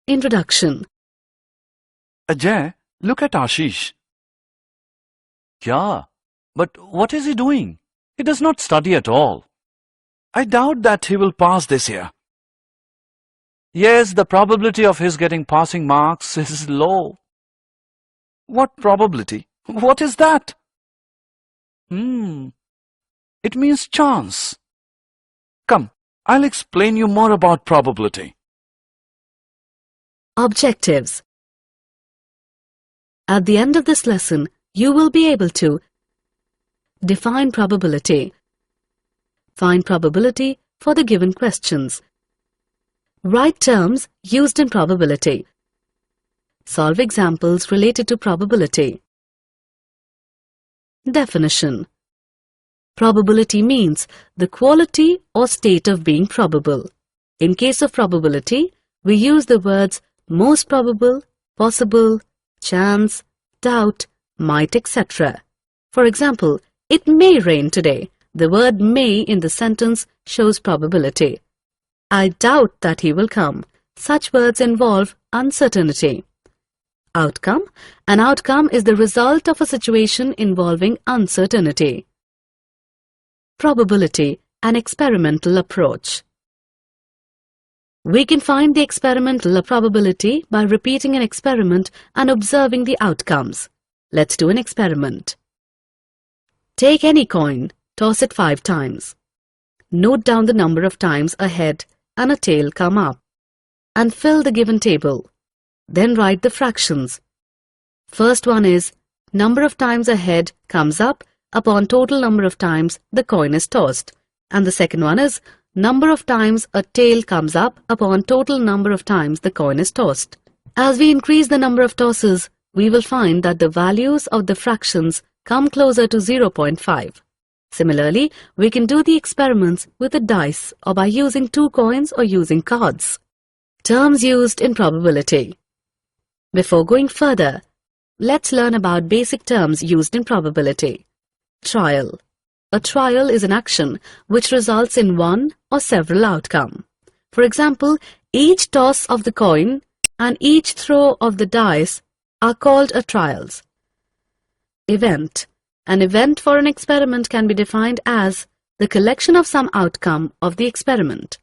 Introduction. Ajay, look at Ashish. Yeah, but what is he doing? He does not study at all. I doubt that he will pass this year. Yes, the probability of his getting passing marks is low. What probability? What is that? It means chance. Come, I'll explain you more about probability. Objectives. At the end of this lesson, you will be able to define probability, find probability for the given questions, write terms used in probability, solve examples related to probability. Definition. Probability means the quality or state of being probable. In case of probability, we use the words most probable, possible, chance, doubt, might, etc. For example, it may rain today. The word may in the sentence shows probability. I doubt that he will come. Such words involve uncertainty. Outcome. An outcome is the result of a situation involving uncertainty. Probability, an experimental approach. We can find the experimental probability by repeating an experiment and observing the outcomes. Let's do an experiment. Take any coin, toss it 5 times. Note down the number of times a head and a tail come up, and fill the given table. Then write the fractions. First one is number of times a head comes up upon total number of times the coin is tossed, and the second one is number of times a tail comes up upon total number of times the coin is tossed. As we increase the number of tosses, we will find that the values of the fractions come closer to 0.5. Similarly, we can do the experiments with a dice or by using 2 coins or using cards. Terms used in probability. Before going further, let's learn about basic terms used in probability. Trial. A trial is an action which results in one or several outcomes. For example, each toss of the coin and each throw of the dice are called a trials. Event. An event for an experiment can be defined as the collection of some outcome of the experiment.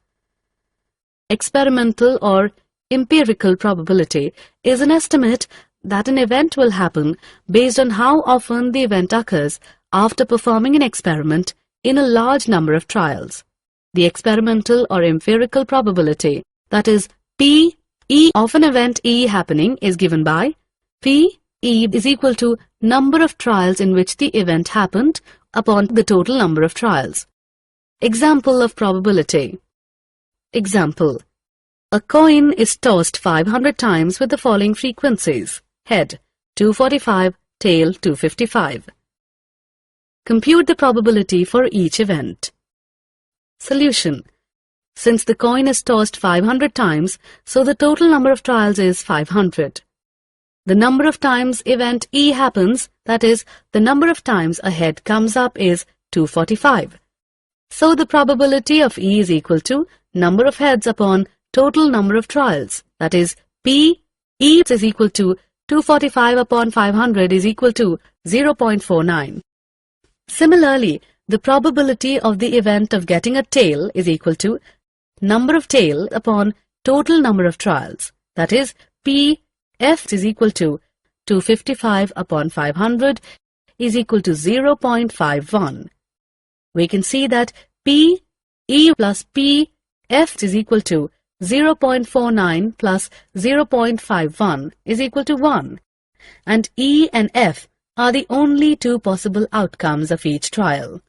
Experimental or empirical probability is an estimate that an event will happen based on how often the event occurs after performing an experiment in a large number of trials. The experimental or empirical probability, that is P E of an event E happening, is given by P E is equal to number of trials in which the event happened upon the total number of trials. Example of probability. Example. A coin is tossed 500 times with the following frequencies: head 245, tail 255. Compute the probability for each event. Solution. Since the coin is tossed 500 times, so the total number of trials is 500. The number of times event E happens, that is, the number of times a head comes up, is 245. So the probability of E is equal to number of heads upon total number of trials, that is, P E is equal to 245 upon 500 is equal to 0.49. Similarly, the probability of the event of getting a tail is equal to number of tail upon total number of trials, that is, P F is equal to 255 upon 500 is equal to 0.51. We can see that P E plus P F is equal to 0.49 plus 0.51 is equal to 1, and E and F are the only 2 possible outcomes of each trial.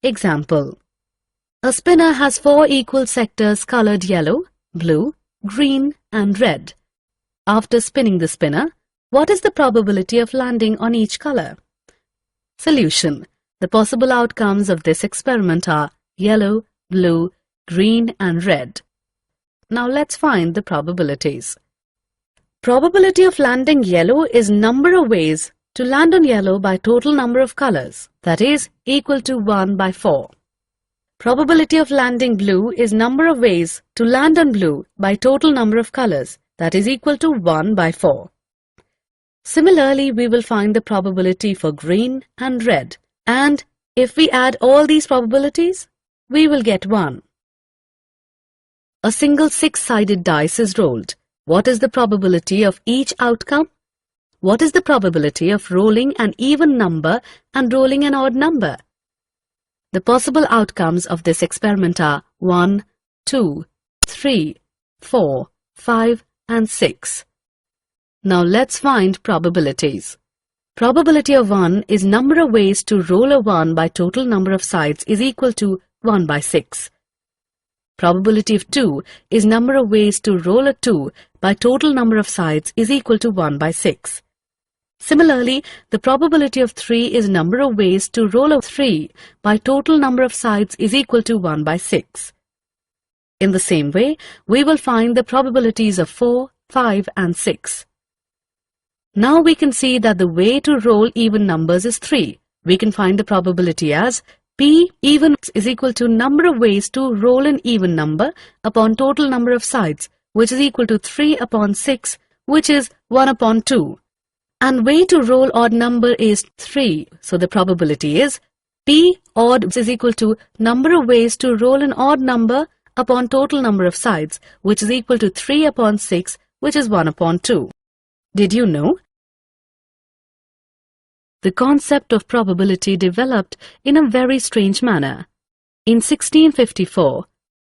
Example. A spinner has 4 equal sectors colored yellow, blue, green and red. After spinning the spinner, what is the probability of landing on each color? Solution. The possible outcomes of this experiment are yellow, blue, green and red. Now let's find the probabilities. Probability of landing yellow is number of ways to land on yellow by total number of colors, that is, equal to 1 by 4. Probability of landing blue is number of ways to land on blue by total number of colors, that is equal to 1 by 4. Similarly, we will find the probability for green and red. And if we add all these probabilities, we will get 1. A single 6-sided dice is rolled. What is the probability of each outcome? What is the probability of rolling an even number and rolling an odd number? The possible outcomes of this experiment are 1, 2, 3, 4, 5, and 6. Now let's find probabilities. Probability of 1 is number of ways to roll a 1 by total number of sides is equal to 1 by 6. Probability of 2 is number of ways to roll a 2 by total number of sides is equal to 1 by 6. Similarly, the probability of 3 is number of ways to roll a 3 by total number of sides is equal to 1 by 6. In the same way, we will find the probabilities of 4, 5, and 6. Now we can see that the way to roll even numbers is 3. We can find the probability as P even is equal to number of ways to roll an even number upon total number of sides, which is equal to 3 upon 6, which is 1 upon 2. And way to roll odd number is 3, so the probability is P odd is equal to number of ways to roll an odd number upon total number of sides, which is equal to 3 upon 6, which is 1 upon 2. Did you know? The concept of probability developed in a very strange manner. In 1654,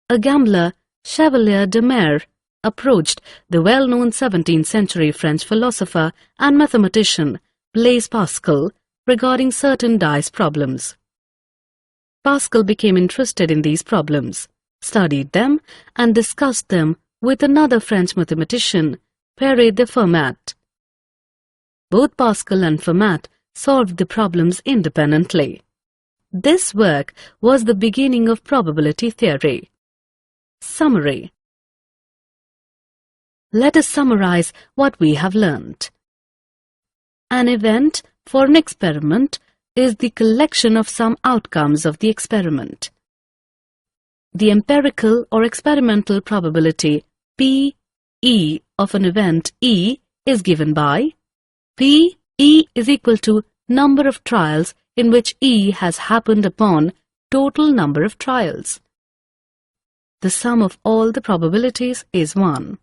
a gambler, Chevalier de Mere, approached the well-known 17th century French philosopher and mathematician Blaise Pascal regarding certain dice problems. Pascal became interested in these problems, studied them, and discussed them with another French mathematician, Pere de Fermat. Both Pascal and Fermat solved the problems independently. This work was the beginning of probability theory. Summary. Let us summarize what we have learnt. An event for an experiment is the collection of some outcomes of the experiment. The empirical or experimental probability P(E) of an event E is given by P(E) is equal to number of trials in which E has happened upon total number of trials. The sum of all the probabilities is 1.